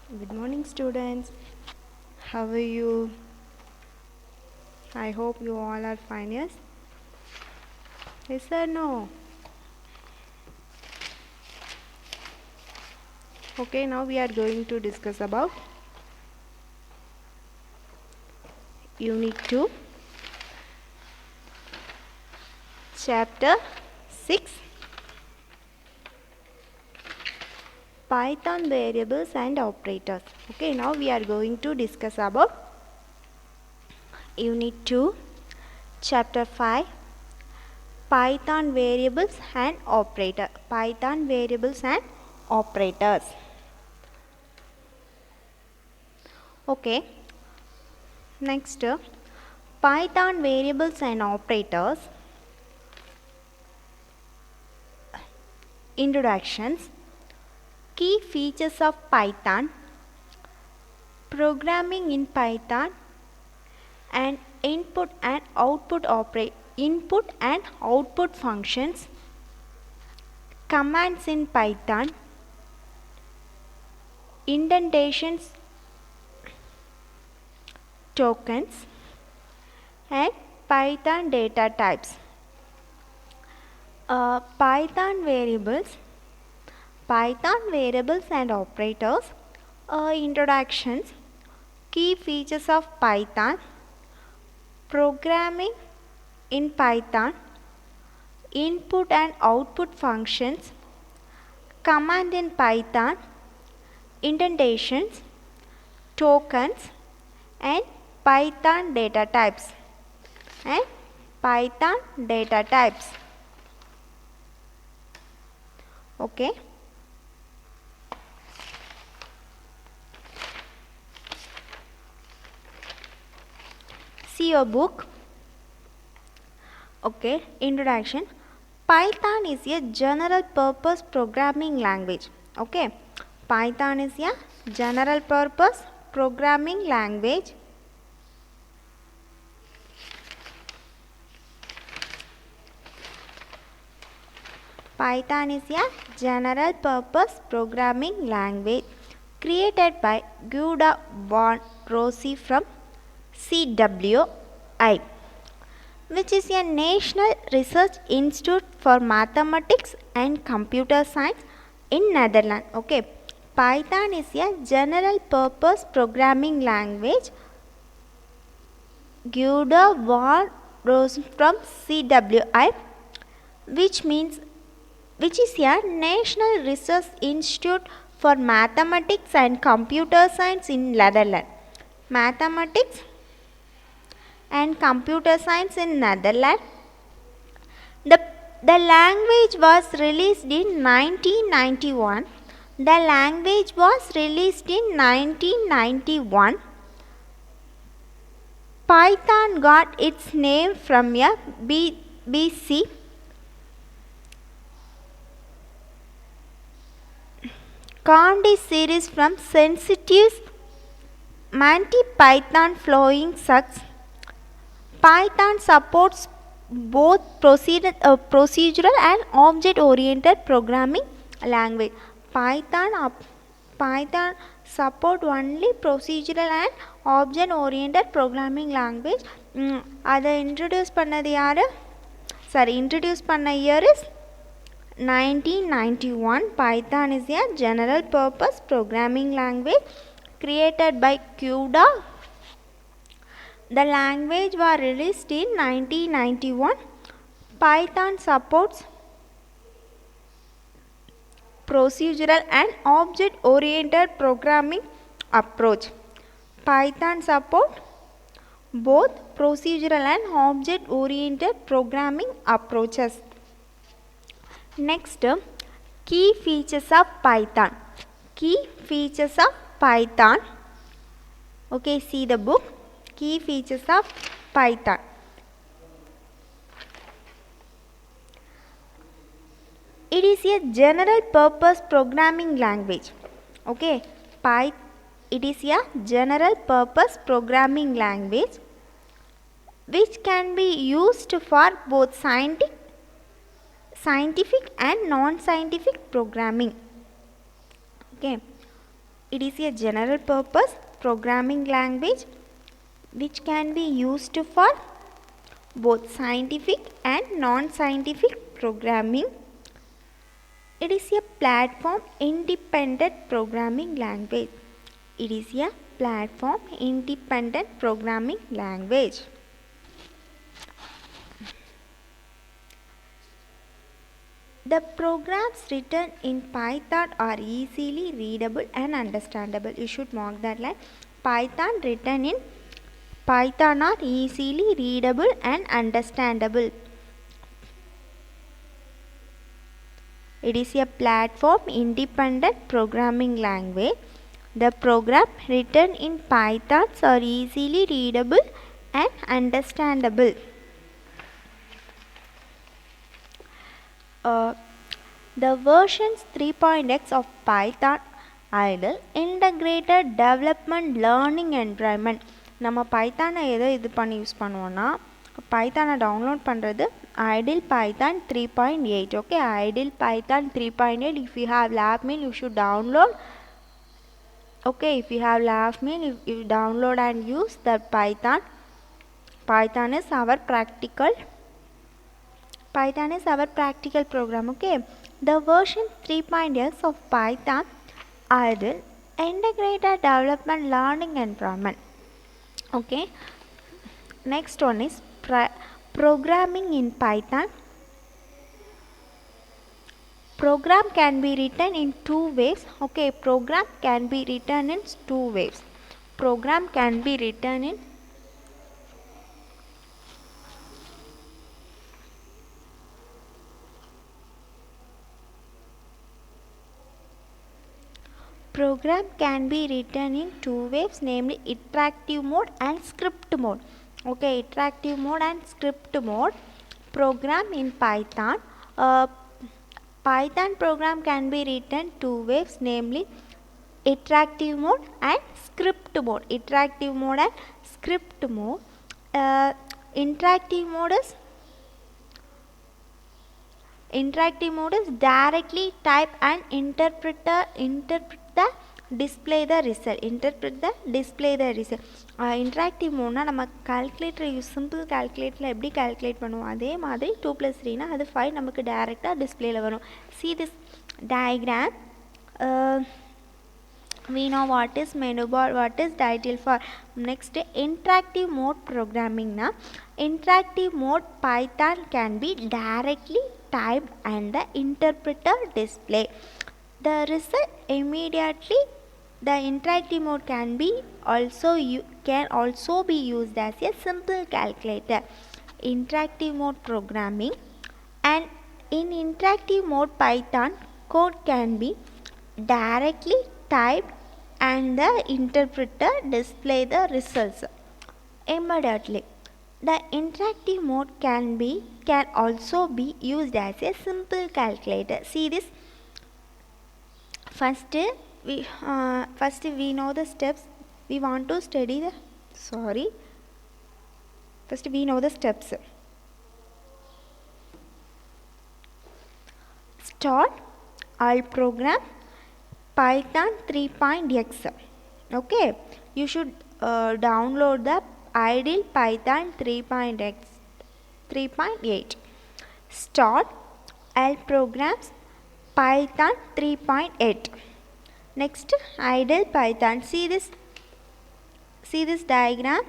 Good morning, students. How are you? I hope you all are fine. Yes? Yes or no? Okay, now we are going to discuss about Unit 2, Chapter 6, Python variables and operators. Okay, now we are going to discuss about Unit 2, Chapter 5, Python variables and operator. Python variables and operators. Okay, next Python variables and operators. Introductions. Key features of Python. Programming in Python and input and output functions. Commands in Python. Indentations, tokens, and Python data types. Python variables and operators. Introductions. Key features of Python. Programming in Python. Input and output functions. Command in Python. Indentations, tokens, and Python data types. Okay. See your book. Okay. Introduction. Python is a general purpose programming language. Okay. Python is a general purpose programming language. Python is a general purpose programming language created by Gyuda von Rossi from CWI, which is a national research institute for mathematics and computer science in Netherlands. Okay, Python is a general purpose programming language. Gyuda von Rossi from CWI, which is a national research institute for mathematics and computer science in Netherlands. Mathematics and computer science in Netherlands. The language was released in 1991. The language was released in 1991. Python got its name from a BBC Comedy series from Sensitive's Monty Python Flying Circus. Python supports both procedural and object-oriented programming language. Python support only procedural and object-oriented programming language. அதை introduce பண்ணது யாரு? Introduce பண்ண year is 1991. Python is a general purpose programming language created by Gyuda. The language was released in 1991. Python supports procedural and object-oriented programming approach. Python supports both procedural and object-oriented programming approaches. Next, key features of Python. Key features of Python. Okay, see the book. Key features of Python. It is a general purpose programming language. Okay, it is a general purpose programming language which can be used for both scientific and non-scientific programming. Okay, It is a general purpose programming language which can be used for both scientific and non-scientific programming. It is a platform independent programming language. It is a platform independent programming language. The programs written in Python are easily readable and understandable. You should mark that line. Python written in Python are easily readable and understandable. It is a platform independent programming language. The program written in Python are easily readable and understandable. The versions 3.x of Python idle integrated development learning environment. நம்ம பைத்தானை எதை இது பண்ணி use பண்ணுவோன்னா பைத்தானை download பண்ணுறது idle python 3.8. okay, idle python 3.8. if you have labmail you should download. okay, if you have labmail you download and use that python. Python is our practical program. okay, the version 3.x of Python idle integrated development learning environment. okay, next one is programming in Python. Program can be written in two ways. okay, program can be written in two ways. Program can be written in two ways, namely interactive mode and script mode. okay, interactive mode and script mode. Program in Python. Python program can be written two ways, namely interactive mode and script mode. Interactive mode and script mode. Interactive mode is directly type and interpret the display the result. Interactive mode na நம்ம calculator use simple calculator எப்படி calculate பண்ணுவோம் அதே மாதிரி 2 + 3 னா அது 5 நமக்கு டைரக்டா டிஸ்ப்ளேல வரும். see this diagram. we know what is menu bar, what is title bar. next interactive mode programming na interactive mode Python can be directly typed and the interpreter display the result immediately. The interactive mode can also be used as a simple calculator. Interactive mode programming. And in interactive mode Python code can be directly typed and the interpreter display the results immediately. The interactive mode can also be used as a simple calculator. see this. First we know the steps. We want to study the first we know the steps. Start all program Python 3.x. okay, you should download the idle Python 3.8. start all programs Python 3.8. next idle Python. see this diagram.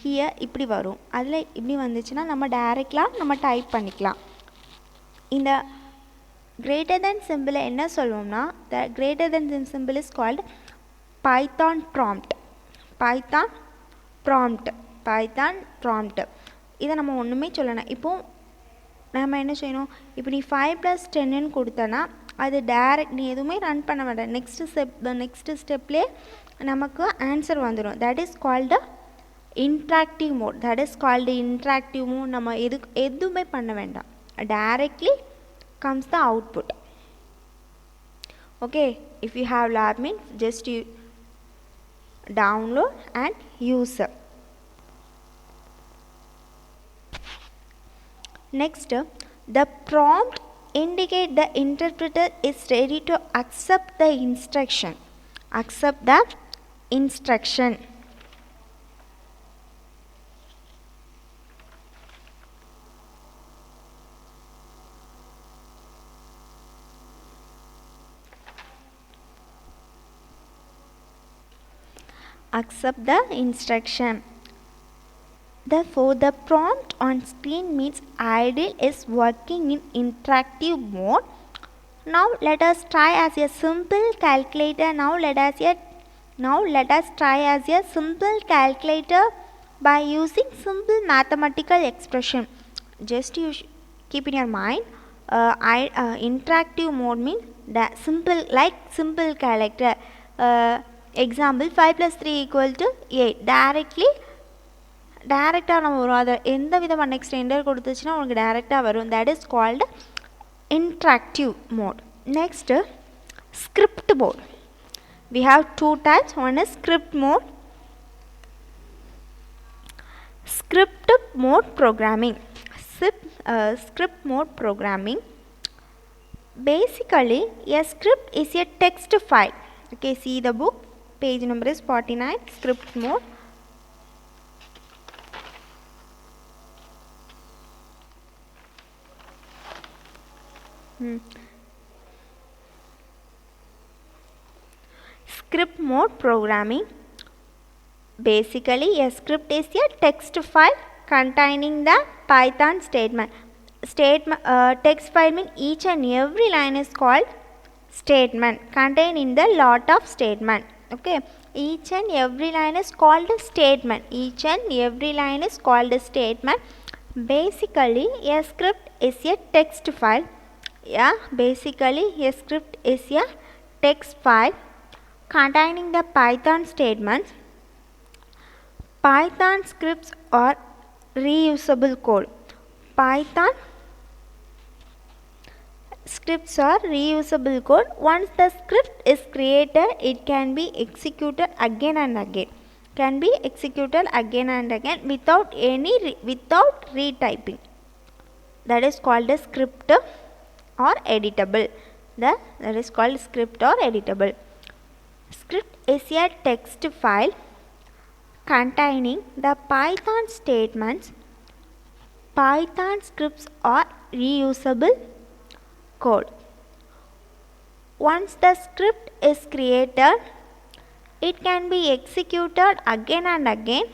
here இப்படி வரும். அதில் இப்படி வந்துச்சுன்னா நம்ம டைரெக்டாக நம்ம type பண்ணிக்கலாம். இந்த greater than symbol என்ன சொல்லுவோம்னா the greater than symbol is called Python prompt. Python prompt. இதை நம்ம ஒன்றுமே சொல்லணும். இப்போது நம்ம என்ன செய்யணும், இப்போ நீ 5 + 10 கொடுத்தனா அது டைரக்ட் நீ எதுவுமே ரன் பண்ண வேண்டாம். நெக்ஸ்ட் ஸ்டெப்லேயே நமக்கு ஆன்சர் வந்துடும். That is called interactive mode. நம்ம எதுவுமே பண்ண வேண்டாம். Directly comes the output. okay, if you have labmail just you download and use. next the prompt indicate the interpreter is ready to accept the instruction. accept the instruction. Accept the instruction. Therefore, the prompt on screen means IDLE is working in interactive mode. Now let us try as a simple calculator. Now let us try as a simple calculator by using simple mathematical expression. Just you keep in your mind. Interactive mode means simple calculator. Example 5 plus 3 equal to 8. Directly நம்ம வரும். அதை எந்த விதமான next enter கொடுத்துச்சுன்னா உங்களுக்கு டைரெக்டாக வரும். That is called interactive mode. Next, script mode. We have two types. One is script mode. Script mode programming. Script mode programming. Basically, a script is a text file. Okay, see the book. Page number is 49. Script mode. Script mode programming. Basically, a script is a text file containing the Python statement. Text file means each and every line is called statement, contained in the lot of statement. Okay, each and every line is called a statement. Each and every line is called a statement. Basically, a script is a text file. Basically a script is a text file containing the Python statements. Python scripts are reusable code. Python scripts are reusable code. Once the script is created, it can be executed again and again. Can be executed again and again without retyping. That is called a script or editable. That is called script or editable. Script is a text file containing the Python statements. Python scripts are reusable code. Once the script is created, it can be executed again and again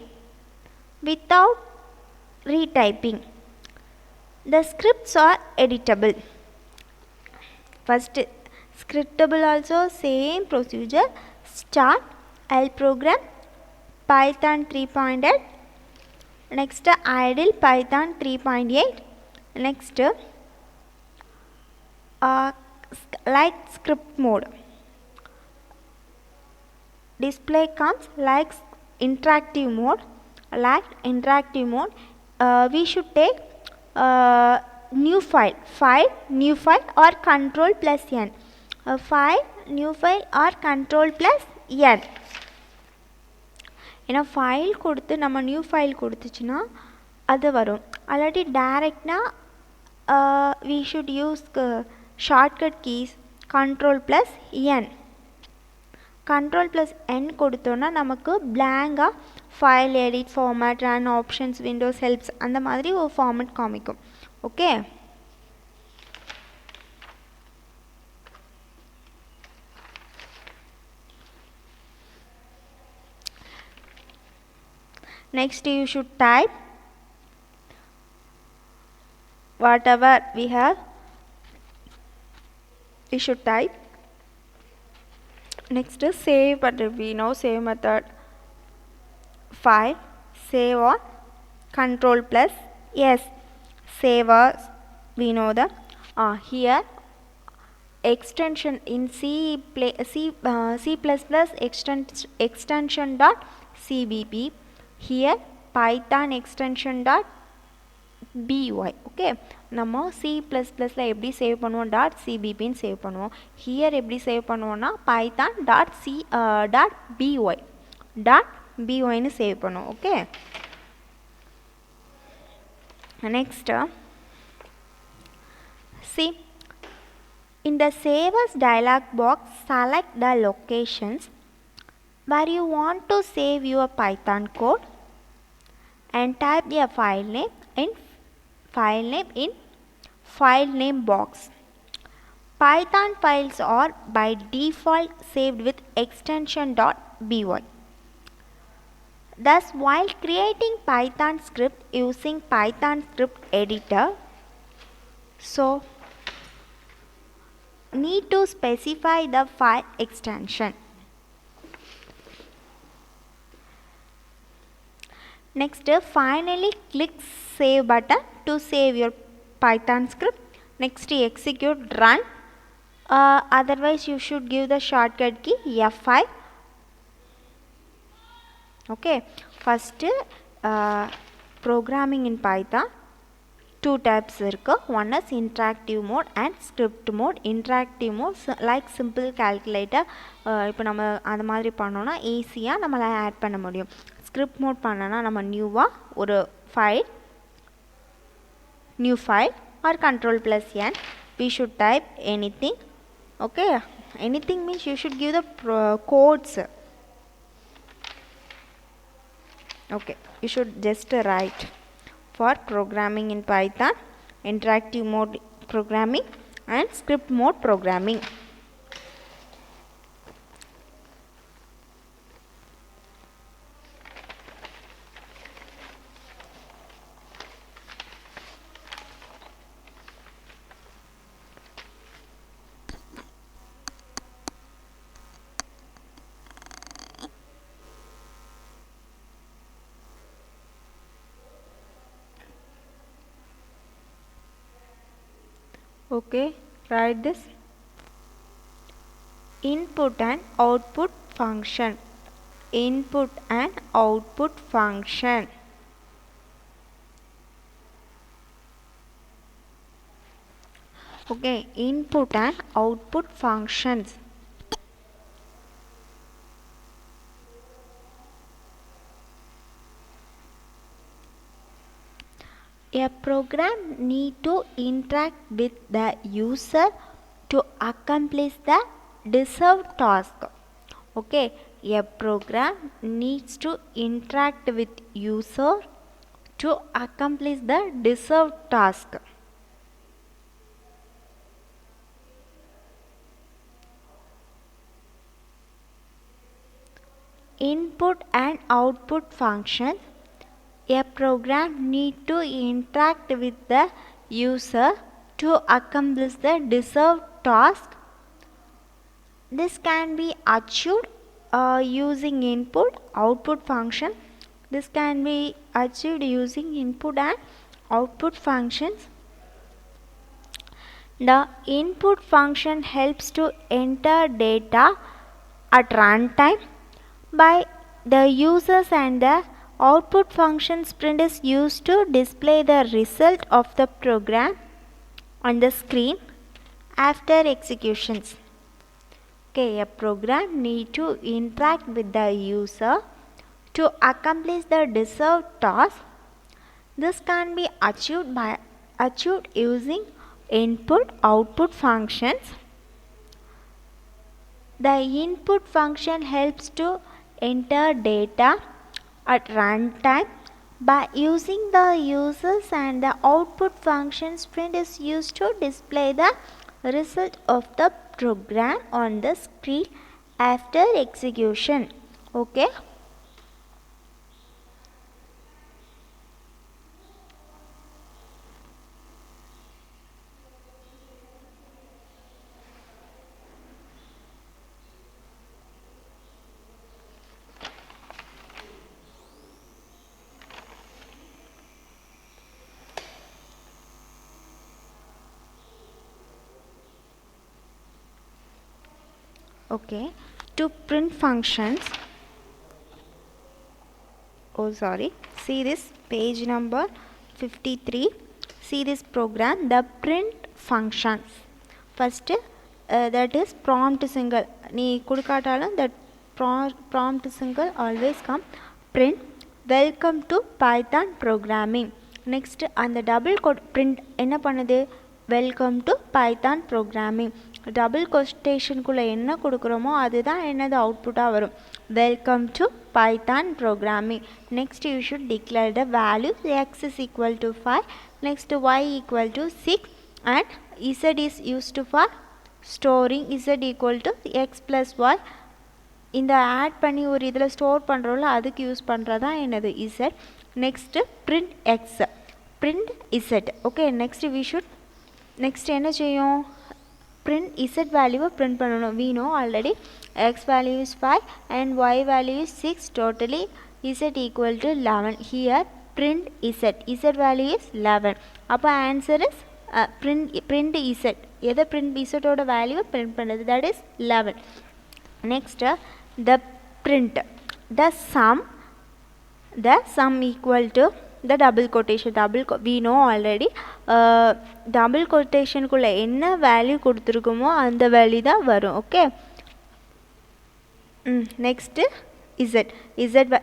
without retyping. The scripts are editable. First, scriptable also same procedure. Start, I'll program Python 3.8. Next, idle Python 3.8. Next, like script mode. Display comes like interactive mode. Like interactive mode, we should take new file, new file or control plus n. File, new file or control plus n. ஏன்னா file கொடுத்து நம்ம new file கொடுத்துச்சுன்னா அது வரும். அல்லாட்டி டைரெக்டாக we should use shortcut keys control plus n. control plus n கொடுத்தோன்னா நமக்கு blank file edit format run options Windows helps அந்த மாதிரி ஒரு ஃபார்மேட் காமிக்கும். Okay, next you should type whatever we have. We should type. Next is save, but we know save method. File, save on control plus yes, save as we know the here extension in C++ extension dot cpp. Here python extension dot by. okay, நம்ம C++ல எப்படி save பண்ணுவோம் dot சிபிபின்னு save பண்ணுவோம். Here எப்படி save பண்ணுவோம்னா python dot byன்னு save பண்ணுவோம். Okay, next see in the save as dialog box select the locations where you want to save your Python code and type a file name in file name box. Python files are by default saved with extension .py. Thus, while creating Python script using Python script editor, so need to specify the file extension. Next, finally click save button to save your Python script. Next, execute run. Otherwise, you should give the shortcut key F5. Okay, first programming in Python, two types irukku. One is interactive mode and script mode. Interactive mode like simple calculator, இப்போ நம்ம அந்த மாதிரி பண்ணோம்னா ஈஸியாக நம்மளால் add பண்ண முடியும். Script mode பண்ணனா நம்ம நியூவாக ஒரு new file or Ctrl+N, we should type anything. Okay, anything means you should give the codes. Okay, you should just write for programming in Python, interactive mode programming and script mode programming. Okay, write this. Input and output function. Input and output function. Okay, input and output functions. A program need to interact with the user to accomplish the deserved task. Okay, a program needs to interact with user to accomplish the deserved task. Input and output functions. A program need to interact with the user to accomplish the deserved task. This can be achieved using input output function. This can be achieved using input and output functions. The input function helps to enter data at runtime by the users, and the output function print is used to display the result of the program on the screen after executions. Okay, a program need to interact with the user to accomplish the deserved task. This can be achieved using input output functions. The input function helps to enter data at runtime by using the users, and the output function print is used to display the result of the program on the screen after execution. Okay. Okay, to print functions, see this page number 53. See this program, the print functions. First that is prompt single. Nee kudukatalam that prompt single always come print welcome to Python programming. Next, and the double quote print enna pannudu welcome to Python programming. Double கொட்டேஷனுக்குள்ளே என்ன கொடுக்குறோமோ அதுதான் என்னது அவுட்புட்டாக வரும். Welcome to Python programming. Next you should declare the value x is equal to 5, next y equal to 6 and z is used for storing z equal to x plus y. இந்த add பண்ணி ஒரு இதில் store பண்ணுறோம்ல அதுக்கு use பண்ணுறதா என்னது z. Next print x, print z. Okay, next என்ன செய்யும், print z வேல்யூவை print பண்ணணும். we know already x value is 5 and y value is 6, totally z equal to 11. here print z value is 11. அப்போ answer is print z. எதை print z ஓட வேல்யூவை print பண்ணுது, that is 11. next the print the sum equal to the double quotation. we know already double quotation குள்ள என்ன value கொடுத்துருக்குமோ அந்த value தான் வரும். Okay, next z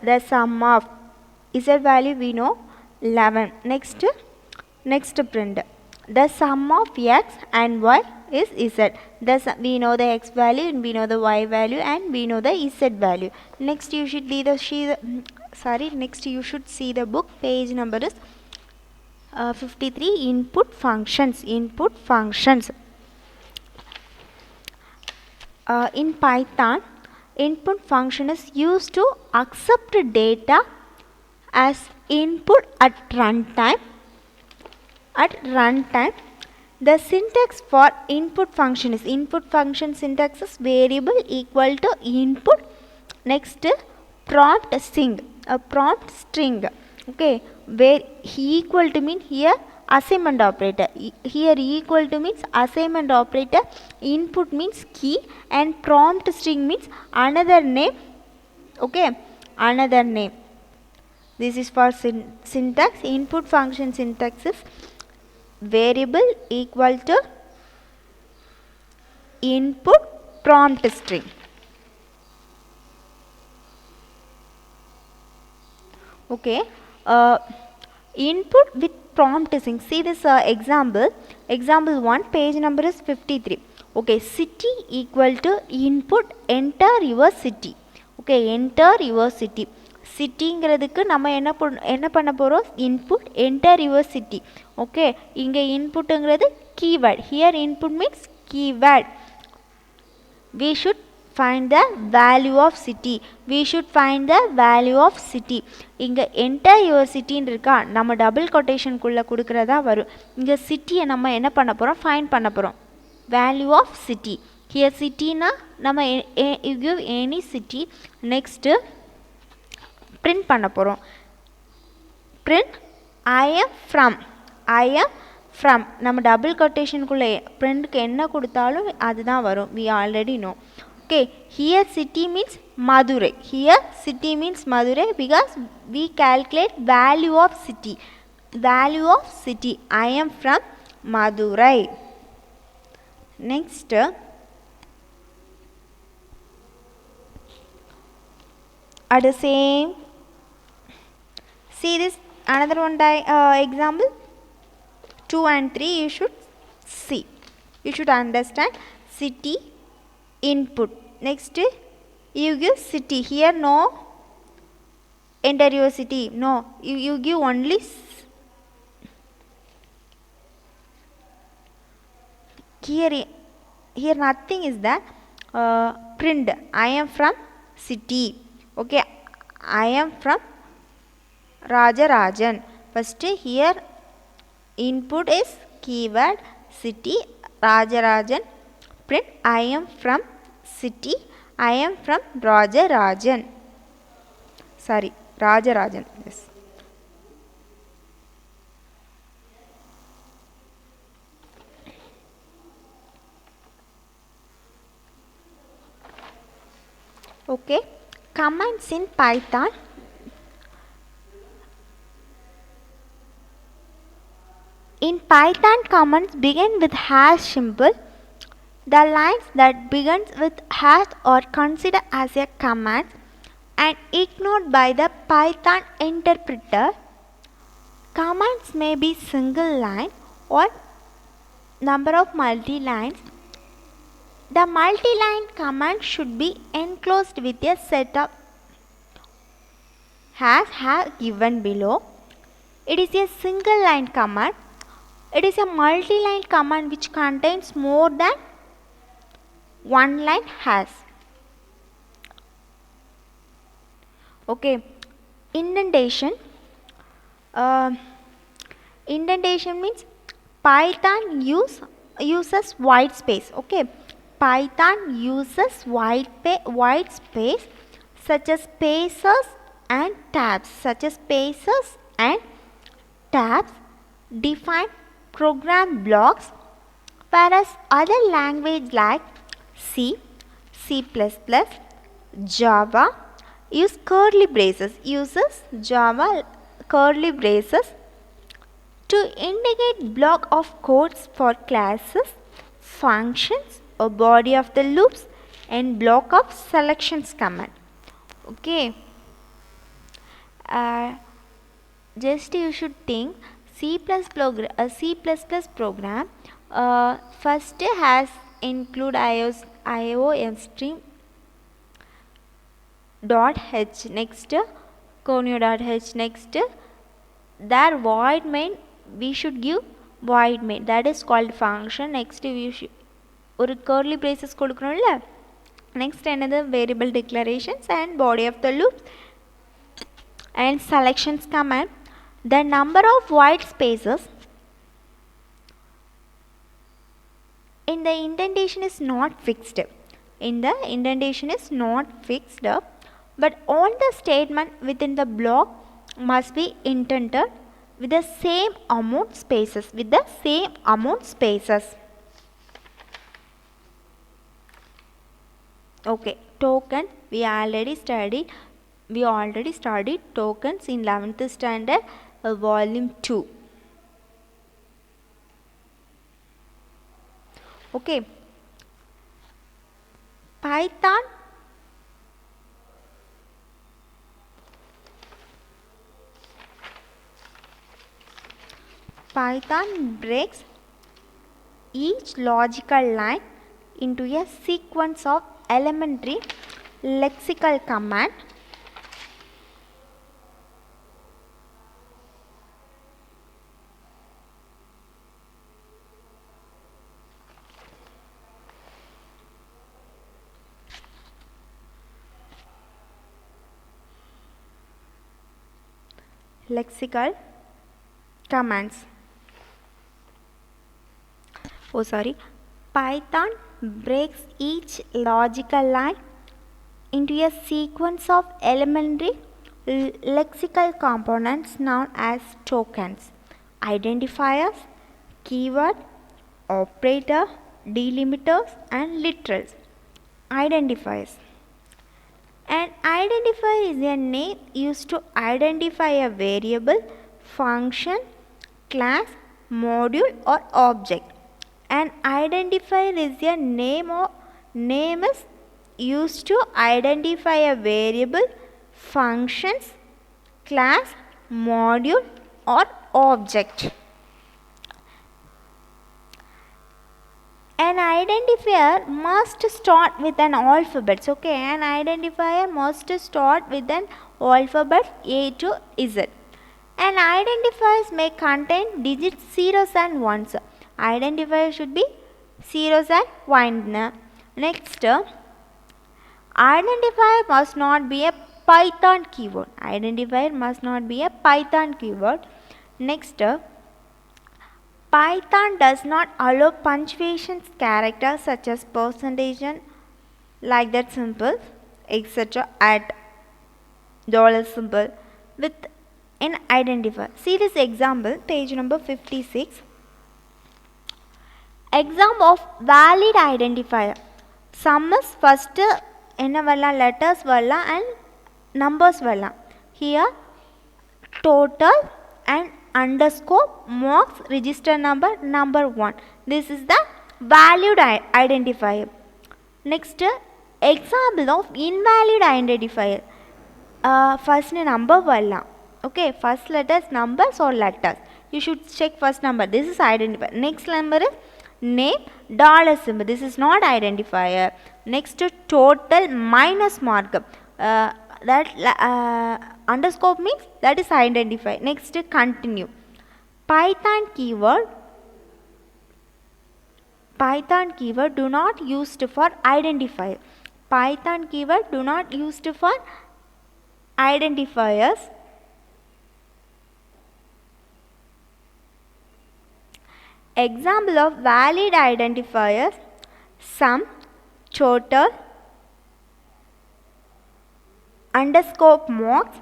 the sum of z value we know 11. next print the sum of x and y is z. we know the x value and we know the y value and we know the z value. next you should see the book. page number is 53. input functions. In Python, input function is used to accept data as input at runtime. The syntax for input function syntax is variable equal to input. next prompt string. okay, where equal to mean here assignment operator. here equal to means assignment operator, input means key and prompt string means another name. okay, another name. this is for syntax. input function syntax is variable equal to input prompt string. okay, input with prompt string. see this example 1, page number is 53. okay, city equal to input enter your city. okay, enter your city. சிட்டிங்கிறதுக்கு நம்ம என்ன பண்ண போகிறோம், input enter your city. Okay, இங்கே இன்புட்டுங்கிறது keyword. here input means keyword. we should find the value of city. இங்கே enter your cityன்னு இருக்கா, நம்ம double கொட்டேஷனுக்குள்ளே கொடுக்குறதா வரும். இங்கே சிட்டியை நம்ம என்ன பண்ண போகிறோம், ஃபைண்ட் பண்ண போகிறோம். value of city. here cityனா நம்ம you give any city. next print பண்ண போகிறோம். print I am from. நம்ம டபுள் கொட்டேஷனுக்குள்ளே printக்கு என்ன கொடுத்தாலும் அதுதான் வரும். we already know. okay, here city means Madurai. because we calculate value of city. I am from Madurai. next at the same, see this another one example 2 and 3. you should understand. city input. next you give city. here no enter your city, no, you give only here nothing is that. print I am from city. okay, I am from Rajarajan. first here input is keyword city Rajarajan. print I am from city, I am from Rajarajan. yes. okay, commands in Python. in Python, commands begin with hash symbol. the lines that begins with hash are considered as a command and ignored by the Python interpreter. commands may be single line or number of multi lines. The multi-line command should be enclosed with a set of has given below. It is a single line command. It is a multi-line command which contains more than one line has. Okay, indentation. Indentation means Python uses white space. Okay, Python uses white space such as spaces and tabs. Define program blocks, whereas other language like C, C++, Java uses curly braces to indicate block of codes for classes, functions or body of the loops and block of selections command. Okay. Just you should think C++ program first has include IOStream .h, next conio.h, next there void main, we should give void main, that is called function. Next we should or curly braces kodukronilla. Next another variable declarations and body of the loops and selections command. The number of white spaces in the indentation is not fixed. But all the statement within the block must be indented with the same amount spaces. Okay, token we already studied tokens in 11th standard volume 2. Okay, Python breaks each logical line into a sequence of elementary lexical command. Lexical commands. Python breaks each logical line into a sequence of elementary lexical components known as tokens, identifiers, keyword, operator, delimiters and literals. Identifiers. An identifier is a name used to identify a variable, function, class, module or object. An identifier is a name is used to identify a variable, functions, class, module or object. An identifier must start with an alphabet. Okay, an identifier must start with an alphabet A to Z. An identifier may contain digits zeros and ones. Identifier should be zeros and ones. Next, identifier must not be a Python keyword. Next, Python does not allow punctuation characters such as percentage and like that symbol, etc. at dollar symbol with an identifier. See this example, page number 56. Example of valid identifier. Sum is first letters and numbers. Here total and underscore marks register number 1. This is the valid identifier. Next, example of invalid identifier. First number valla. Okay, first letters numbers or letters. You should check first number. This is identifier. Next number is name, dollar symbol. This is not identifier. Next, total minus markup. Underscore means that is identifier. Next, continue. Python keyword do not used for identifier. Python keyword do not used for identifiers. Example of valid identifiers: sum, total, underscore marks,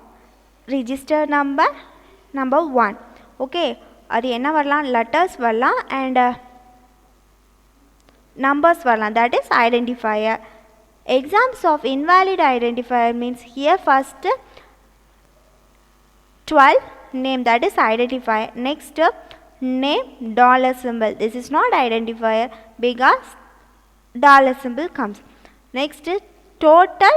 register number, number 1. Okay, அது என்ன வரலாம், letters வரலாம் and numbers வரலாம், that is identifier. Examples of invalid identifier means here first 12 name, that is identifier. Next name, dollar symbol, this is not identifier because dollar symbol comes. Next total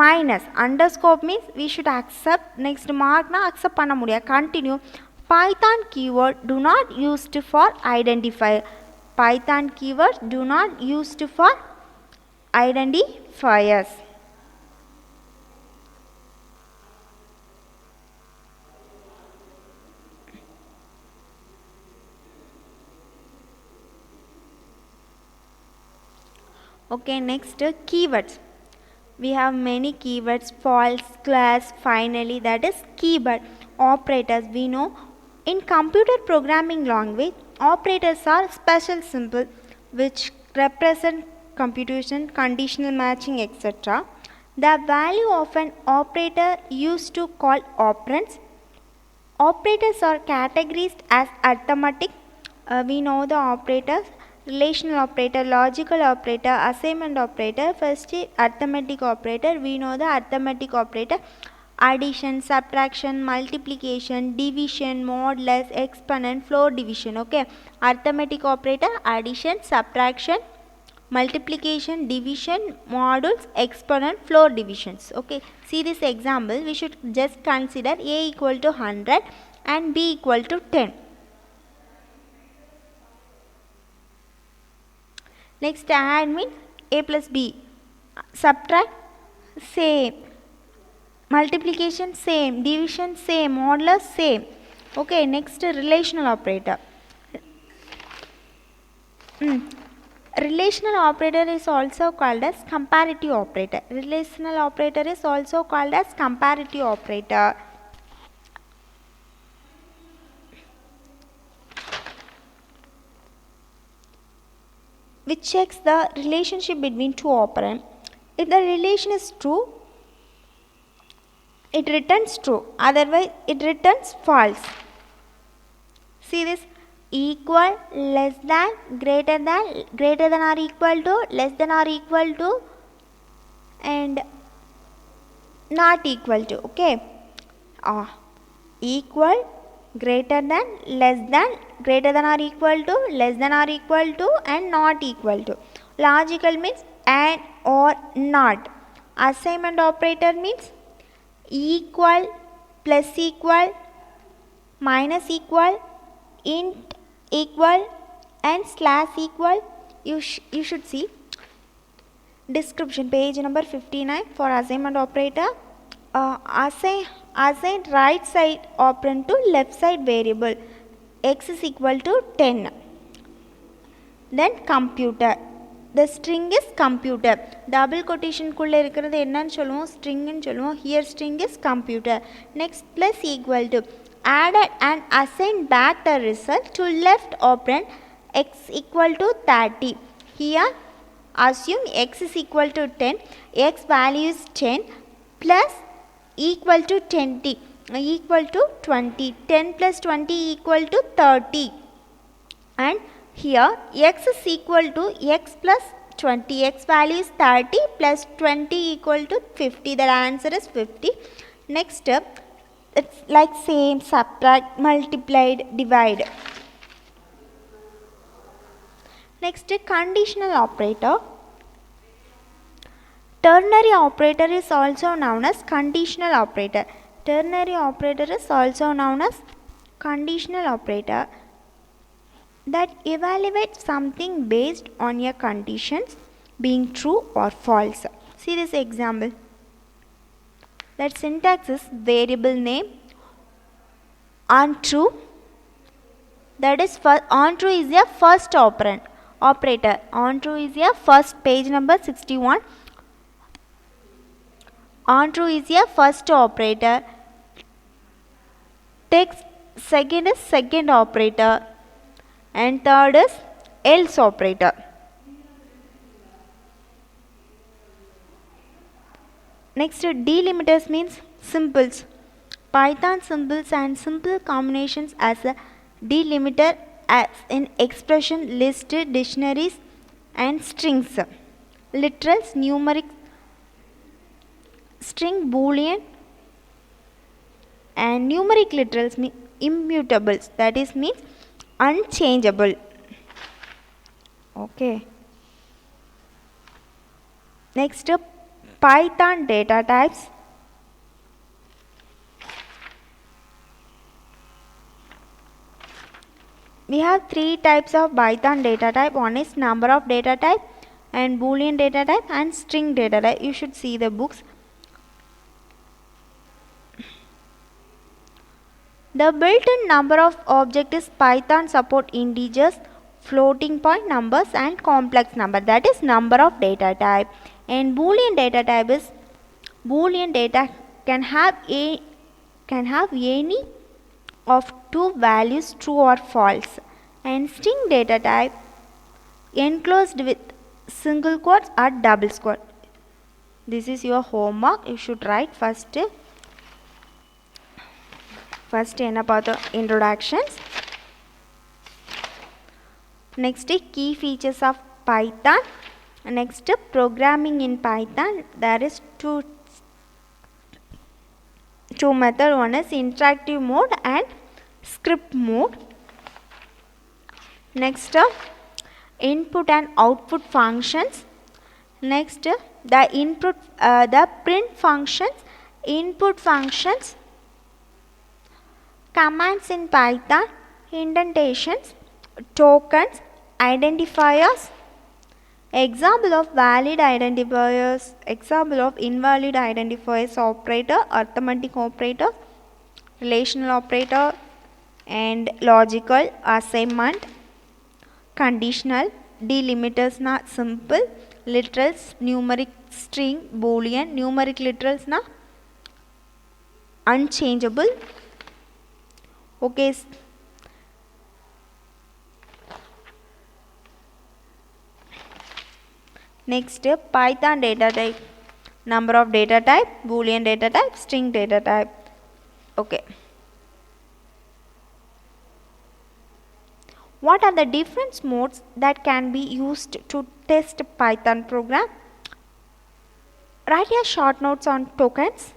minus underscore means we should accept. Next mark na accept panna mudiya. Continue. Python keyword do not used for identifier. Python keyword do not used for identifiers. Okay, next keywords. We have many keywords: false, class, finally, that is keyword. Operators, we know in computer programming language, operators are special symbol which represent computation, conditional matching, etc. The value of an operator used to call operands. Operators are categorized as arithmetic. We know the operators: relational operator, logical operator, assignment operator. First arithmetic operator, we know the arithmetic operator: addition, subtraction, multiplication, division, modulus, exponent, floor division. Okay, arithmetic operator: addition, subtraction, multiplication, division, modules, exponent, floor divisions. Okay, see this example. We should just consider a equal to 100 and b equal to 10. Next, add means a plus b, subtract same, multiplication same, division same, modulus same. Okay, next relational operator. Relational operator is also called as comparative operator. Relational operator is also called as comparative operator. Which checks the relationship between two operands. If the relation is true, it returns true, otherwise it returns false. See this: equal, less than, greater than or equal to, less than or equal to, and not equal to. Okay, equal, greater than, less than, greater than or equal to, less than or equal to, and not equal to. Logical means and or not. Assignment operator means equal, plus equal, minus equal, int equal, and slash equal. You should see description, page number 59 for assignment operator. Assign right side operand to left side variable. X is equal to 10. Then computer. The string is computer. Double quotation kulla irukkiradhu enna nu solluvom, string nu solluvom. Here string is computer. Next, plus equal to. Added and assigned back the result to left operand x equal to 30. Here assume x is equal to 10. X value is 10 plus equal to 20 equal to 20. 10 plus 20 equal to 30. And here x is equal to x plus 20. X value is 30 plus 20 equal to 50. The answer is 50. Next, it's like same, subtract, multiplied, divide. Next, conditional operator. Ternary operator is also known as conditional operator. Ternary operator is also known as conditional operator that evaluates something based on your conditions being true or false. See this example. That syntax is variable name on true. That is on true is your first operator. On true is your first, page number 61. On true is your first operator. Text second is second operator. And third is else operator. Next, delimiters means symbols. Python symbols and simple combinations as a delimiter as in expression, list, dictionaries and strings. Literals, numeric, string, boolean and numeric literals mean immutables, that is means unchangeable. Okay. Next, Python data types. We have three types of Python data type. One is number of data type and boolean data type and string data type. You should see the books. The built-in number of object is Python support integers, floating point numbers and complex number, that is number of data type. And boolean data type is boolean data can have any of two values, true or false. And string data type enclosed with single quotes or double quotes. This is your homework. You should write first introductions. Next, key features of Python. Next, programming in Python. There is two methods. One is interactive mode and script mode. Next, input and output functions. Next, the print functions, input functions, commands in Python, indentations, tokens, identifiers, example of valid identifiers, example of invalid identifiers, operator, arithmetic operator, relational operator, and logical, assignment, conditional, delimiters na simple, literals, numeric, string, boolean, numeric literals na unchangeable. Okay. Next, Python data type, number of data type, boolean data type, string data type. Okay. What are the different modes that can be used to test Python program? Write your short notes on tokens.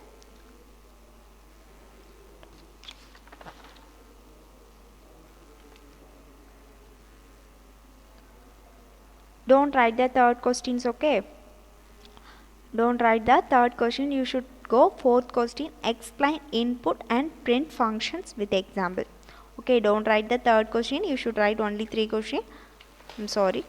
Don't write the third questions, okay? Don't write the third question. You should go fourth question. Explain input and print functions with example. Okay, don't write the third question. You should write only 3 questions. I'm sorry.